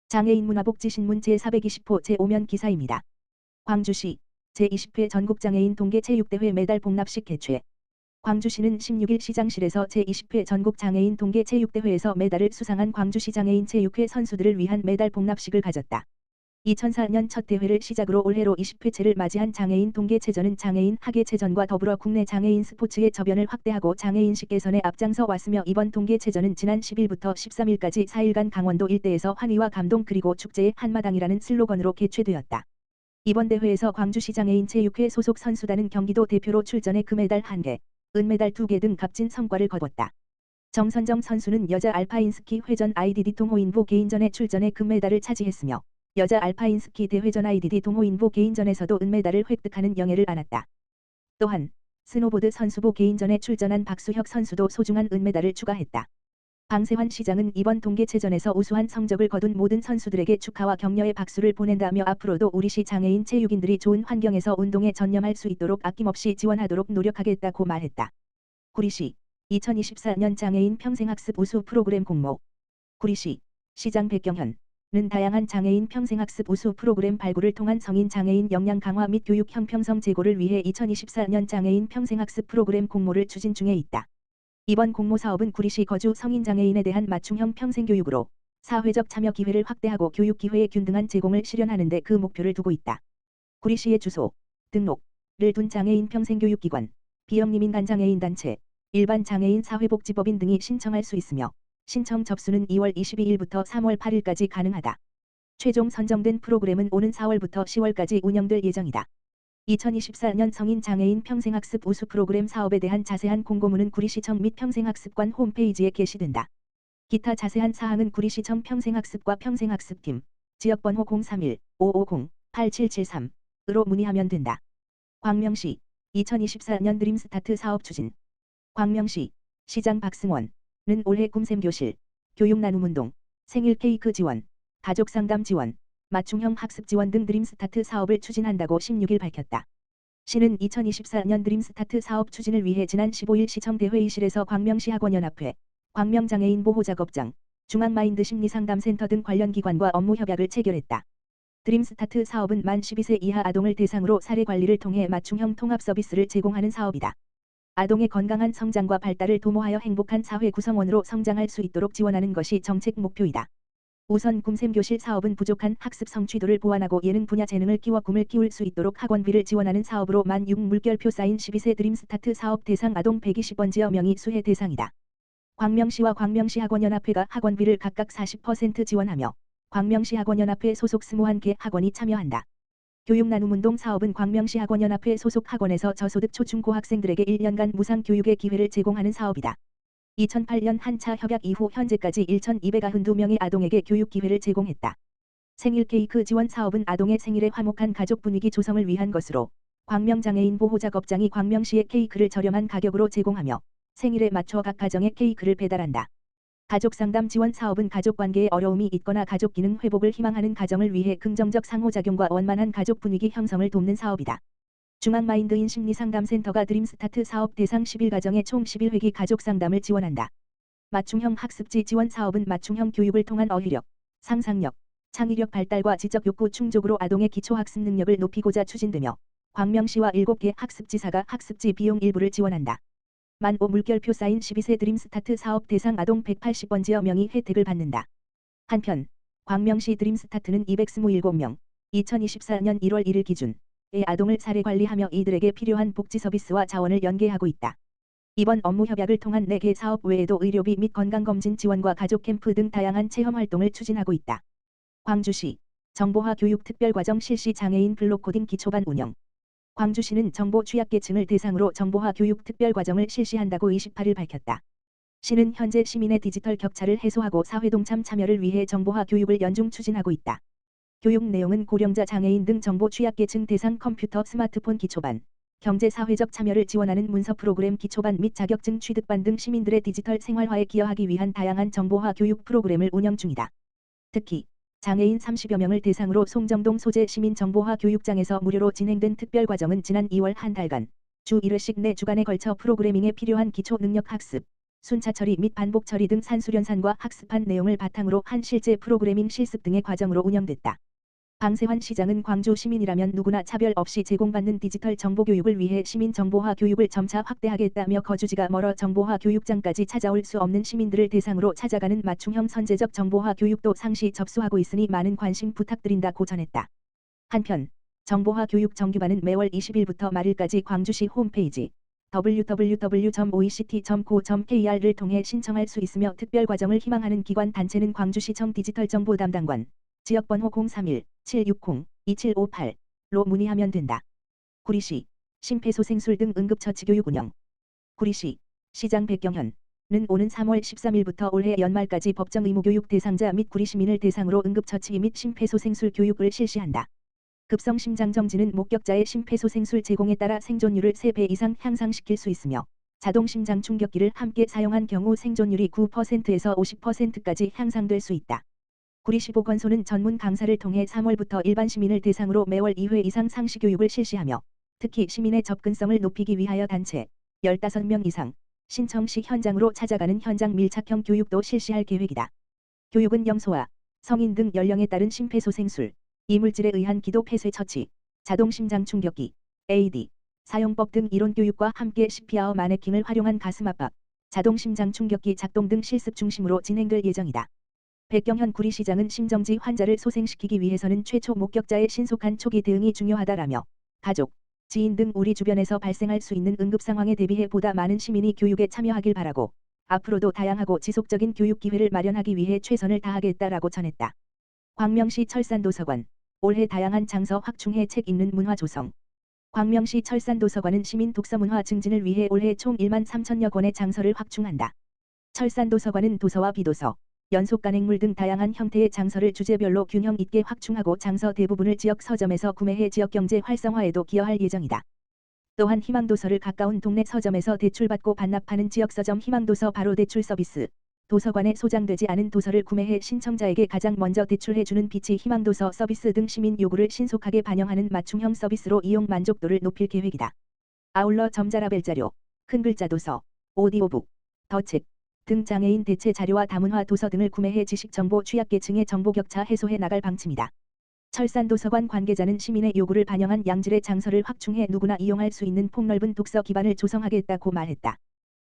장애인 문화복지신문 제420호 제5면 기사입니다. 광주시 제20회 전국장애인 동계체육대회 메달 봉납식 개최. 광주시는 16일 시장실에서 제20회 전국장애인 동계체육대회에서 메달을 수상한 광주시 장애인 체육회 선수들을 위한 메달 봉납식을 가졌다. 2004년 첫 대회를 시작으로 올해로 20회째를 맞이한 장애인 동계체전은 장애인 학예체전과 더불어 국내 장애인 스포츠의 저변을 확대하고 장애인식 개선에 앞장서 왔으며 이번 동계체전은 지난 10일부터 13일까지 4일간 강원도 일대에서 환희와 감동 그리고 축제의 한마당이라는 슬로건으로 개최되었다. 이번 대회에서 광주시 장애인 체육회 소속 선수단은 경기도 대표로 출전해 금메달 1개, 은메달 2개 등 값진 성과를 거뒀다. 정선정 선수는 여자 알파인스키 회전 IDD 동호인부 개인전에 출전해 금메달을 차지했으며 여자 알파인스키 대회전 IDD 동호인부 개인전에서도 은메달을 획득하는 영예를 안았다. 또한 스노보드 선수부 개인전에 출전한 박수혁 선수도 소중한 은메달을 추가했다. 방세환 시장은 이번 동계체전에서 우수한 성적을 거둔 모든 선수들에게 축하와 격려의 박수를 보낸다며 앞으로도 우리시 장애인 체육인들이 좋은 환경에서 운동에 전념할 수 있도록 아낌없이 지원하도록 노력하겠다고 말했다. 구리시 2024년 장애인 평생학습 우수 프로그램 공모. 구리시 시장 백경현은 다양한 장애인 평생학습 우수 프로그램 발굴을 통한 성인 장애인 역량 강화 및 교육 형평성 제고를 위해 2024년 장애인 평생학습 프로그램 공모를 추진 중에 있다. 이번 공모 사업은 구리시 거주 성인 장애인에 대한 맞춤형 평생교육으로 사회적 참여 기회를 확대하고 교육 기회의 균등한 제공을 실현하는 데 그 목표를 두고 있다. 구리시의 주소, 등록을 둔 장애인 평생교육기관, 비영리민간 장애인 단체, 일반 장애인 사회복지법인 등이 신청할 수 있으며 신청 접수는 2월 22일부터 3월 8일까지 가능하다. 최종 선정된 프로그램은 오는 4월부터 10월까지 운영될 예정이다. 2024년 성인 장애인 평생학습 우수 프로그램 사업에 대한 자세한 공고문은 구리시청 및 평생학습관 홈페이지에 게시된다. 기타 자세한 사항은 구리시청 평생학습과 평생학습팀, 지역번호 031-550-8773으로 문의하면 된다. 광명시 2024년 드림스타트 사업 추진. 광명시 시장 박승원은 올해 꿈샘교실, 교육나눔운동, 생일 케이크 지원, 가족상담 지원, 맞춤형 학습 지원 등 드림스타트 사업을 추진한다고 16일 밝혔다. 시는 2024년 드림스타트 사업 추진을 위해 지난 15일 시청대회의실에서 광명시 학원연합회, 광명장애인보호작업장, 중앙마인드 심리상담센터 등 관련 기관과 업무 협약을 체결했다. 드림스타트 사업은 만 12세 이하 아동을 대상으로 사례관리를 통해 맞춤형 통합 서비스를 제공하는 사업이다. 아동의 건강한 성장과 발달을 도모하여 행복한 사회 구성원으로 성장할 수 있도록 지원하는 것이 정책 목표이다. 우선 꿈샘교실 사업은 부족한 학습 성취도를 보완하고 예능 분야 재능을 키워 꿈을 키울 수 있도록 학원비를 지원하는 사업으로 만 6 물결표 쌓인 12세 드림스타트 사업 대상 아동 120원지여 명이 수혜 대상이다. 광명시와 광명시 학원연합회가 학원비를 각각 40% 지원하며 광명시 학원연합회 소속 21개 학원이 참여한다. 교육나눔운동 사업은 광명시 학원연합회 소속 학원에서 저소득 초중고 학생들에게 1년간 무상 교육의 기회를 제공하는 사업이다. 2008년 한차 협약 이후 현재까지 1,292명의 아동에게 교육 기회를 제공했다. 생일 케이크 지원 사업은 아동의 생일에 화목한 가족 분위기 조성을 위한 것으로 광명장애인 보호작업장이 광명시에 케이크를 저렴한 가격으로 제공하며 생일에 맞춰 각 가정에 케이크를 배달한다. 가족상담 지원 사업은 가족관계에 어려움이 있거나 가족 기능 회복을 희망하는 가정을 위해 긍정적 상호작용과 원만한 가족 분위기 형성을 돕는 사업이다. 중앙마인드인 심리상담센터가 드림스타트 사업 대상 11가정에 총 11회기 가족상담을 지원한다. 맞춤형 학습지 지원 사업은 맞춤형 교육을 통한 어휘력, 상상력, 창의력 발달과 지적 욕구 충족으로 아동의 기초학습 능력을 높이고자 추진되며 광명시와 7개 학습지사가 학습지 비용 일부를 지원한다. 만 5 물결표 쌓인 12세 드림스타트 사업 대상 아동 180원지여 명이 혜택을 받는다. 한편 광명시 드림스타트는 227명, 2024년 1월 1일 기준 의 아동을 사례 관리하며 이들에게 필요한 복지 서비스와 자원을 연계하고 있다. 이번 업무 협약을 통한 4개 사업 외에도 의료비 및 건강검진 지원과 가족 캠프 등 다양한 체험 활동을 추진하고 있다. 광주시 정보화 교육 특별과정 실시 장애인 블록코딩 기초반 운영. 광주시는 정보 취약계층을 대상으로 정보화 교육 특별과정을 실시한다고 28일 밝혔다. 시는 현재 시민의 디지털 격차를 해소하고 사회동참 참여를 위해 정보화 교육을 연중 추진하고 있다. 교육 내용은 고령자 장애인 등 정보 취약계층 대상 컴퓨터 스마트폰 기초반, 경제사회적 참여를 지원하는 문서 프로그램 기초반 및 자격증 취득반 등 시민들의 디지털 생활화에 기여하기 위한 다양한 정보화 교육 프로그램을 운영 중이다. 특히 장애인 30여 명을 대상으로 송정동 소재 시민정보화 교육장에서 무료로 진행된 특별과정은 지난 2월 한 달간 주 1회씩 4주간에 걸쳐 프로그래밍에 필요한 기초 능력 학습, 순차 처리 및 반복 처리 등 산수련산과 학습한 내용을 바탕으로 한 실제 프로그래밍 실습 등의 과정으로 운영됐다. 방세환 시장은 광주 시민이라면 누구나 차별 없이 제공받는 디지털 정보 교육을 위해 시민 정보화 교육을 점차 확대하겠다며 거주지가 멀어 정보화 교육장까지 찾아올 수 없는 시민들을 대상으로 찾아가는 맞춤형 선제적 정보화 교육도 상시 접수하고 있으니 많은 관심 부탁드린다고 전했다. 한편 정보화 교육 정규반은 매월 20일부터 말일까지 광주시 홈페이지 www.oect.co.kr을 통해 신청할 수 있으며 특별 과정을 희망하는 기관 단체는 광주시청 디지털정보 담당관 지역번호 031-760-2758로 문의하면 된다. 구리시 심폐소생술 등 응급처치교육 운영. 구리시 시장 백경현은 오는 3월 13일부터 올해 연말까지 법정 의무교육 대상자 및 구리시민을 대상으로 응급처치 및 심폐소생술 교육을 실시한다. 급성심장정지는 목격자의 심폐소생술 제공에 따라 생존율을 3배 이상 향상시킬 수 있으며 자동심장 충격기를 함께 사용한 경우 생존율이 9%에서 50%까지 향상될 수 있다. 구리시보건소는 전문 강사를 통해 3월부터 일반 시민을 대상으로 매월 2회 이상 상시 교육을 실시하며 특히 시민의 접근성을 높이기 위하여 단체 15명 이상 신청 시 현장으로 찾아가는 현장 밀착형 교육도 실시할 계획이다. 교육은 영소아, 성인 등 연령에 따른 심폐소생술, 이물질에 의한 기도 폐쇄 처치, 자동심장 충격기, AED, 사용법 등 이론 교육과 함께 CPR 마네킹을 활용한 가슴 압박, 자동심장 충격기 작동 등 실습 중심으로 진행될 예정이다. 백경현 구리시장은 심정지 환자를 소생시키기 위해서는 최초 목격자의 신속한 초기 대응이 중요하다라며 가족, 지인 등 우리 주변에서 발생할 수 있는 응급 상황에 대비해 보다 많은 시민이 교육에 참여하길 바라고 앞으로도 다양하고 지속적인 교육 기회를 마련하기 위해 최선을 다하겠다라고 전했다. 광명시 철산도서관 올해 다양한 장서 확충해 책 읽는 문화 조성. 광명시 철산도서관은 시민 독서 문화 증진을 위해 올해 총 1만 3천여 권의 장서를 확충한다. 철산도서관은 도서와 비도서, 연속 간행물 등 다양한 형태의 장서를 주제별로 균형 있게 확충하고 장서 대부분을 지역 서점에서 구매해 지역 경제 활성화에도 기여할 예정이다. 또한 희망도서를 가까운 동네 서점에서 대출받고 반납하는 지역 서점 희망도서 바로 대출 서비스, 도서관에 소장되지 않은 도서를 구매해 신청자에게 가장 먼저 대출해주는 빛이 희망도서 서비스 등 시민 요구를 신속하게 반영하는 맞춤형 서비스로 이용 만족도를 높일 계획이다. 아울러 점자라벨 자료, 큰 글자 도서, 오디오북, 더책 등 장애인 대체 자료와 다문화 도서 등을 구매해 지식정보 취약계층의 정보 격차 해소해 나갈 방침이다. 철산도서관 관계자는 시민의 요구를 반영한 양질의 장서를 확충해 누구나 이용할 수 있는 폭넓은 독서 기반을 조성하겠다고 말했다.